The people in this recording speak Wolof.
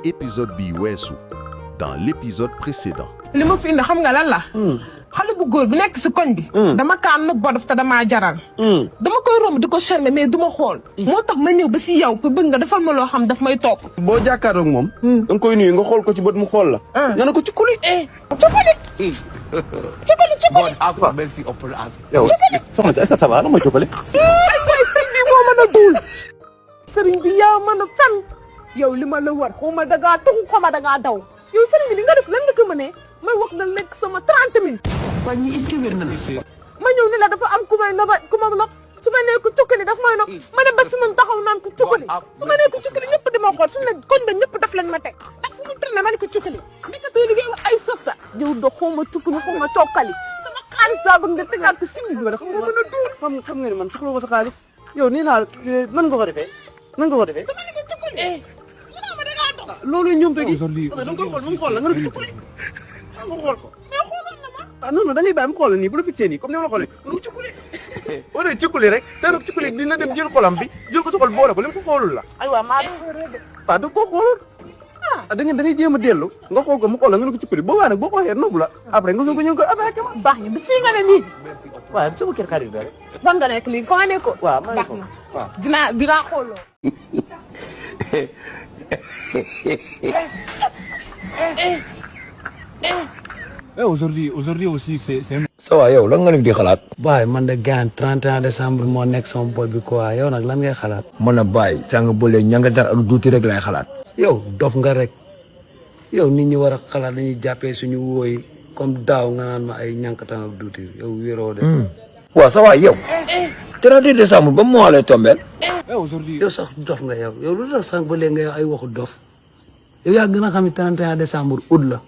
épisode bi weesu dans l'épisode précédent. li ma fi indi xam nga lan la. xale bu góor bu nekk si koñ bi. dama kaa nëbb ba def te damaa jaral. dama koy romb di ko charmer mais du ma xool. moo tax ma ñëw ba si yow pour bëgg nga defal ma loo xam daf may topp. boo jàkkaarloog moom. da nga koy nuyu nga xool ko ci bët mu xool la. nga ne ko cukkuli. cukkali. cukkali cukkali. Have mercy upon us. yow soxna si est-ce que ça va lan mooy cukkali. ay waay sëriñ bi moo mën a duul. sëriñ bi yaa mën a fen. yow li ma la war xaw ma dangaa tuxu xaw ma dangaa daw. yow sëriñ bi li nga def lan nga ko mënee may wax na lekk sama 30 minutes. waa ñi est-ce que wér na ma ñëw ni la dafa am ku may noba ku ma lok su ma nee ko cukkali daf may nok ma ne ba si moom taxaw naan ko cukkali su ma nee ko cukkali ñëpp di ma xool su ne koñ ba ñëpp daf lañ ma teg ndax fu mu tourné ma ne ko cukkali nekkatoo liggéey wax ay softa yow do xaw ma cukkali xaw ma cokkali sama xaalis saa bëgg nga tegaat ko si biir xam nga mën a duur xam nga ne man sukkandiku ko sa xaalis. yow nii naa nan nga ko defee nan nga ko defee. dama ne ko cukkali mu naa ma dangaa dox loolu ñoom tey Aujourd'hui, da nga koy xool mu xool la nga ne ko cukkali nga xool ko. mais xoolal na ma ah non non da ngay bàyyi mu xool la nii bu la fixé nii comme ni ma la xoolee nga ko cukkali. boo dee cukkali rek te nag cukkali dina dem jël xolam bi jël ko sa xol boole ko li mu sa xoolul la. aywa maa waaw da koo xoolul. da ngay jéem a dellu nga xool ko mu xool la nga ne ko cukkali boobaa nag boo ko waxee noobu la après nga ñëw ko attaqué ma. baax na bi fii nga ne nii waaw sama kër xarit la rek. fan nga nekk lii fa nga nekkoon waaw maa ngi baax xool na waaw. dinaa xooloo Aujourd'hui aussi, c'est ça va yow lan nga nekk di xalaat. baay man de gaañ 31 décembre moo nekk sama boy bi quoi yow nag lan ngay xalaat. man a baay sàng bële ña nga dar ak duuti rek lay xalaat. yow dof nga rek yow nit ñi war a xalaat dañuy jàppee suñu wóoy comme daaw nga naan ma ay ñànkatan ak duuti yow wéroo de. waaw ça va yow. 31 décembre ba mois lay tombeel. aujourd'hui. yow sax dof nga yow lu tax sànq ba léegi nga yow ay waxu dof yow yaa gën a xam ne 31 décembre août la.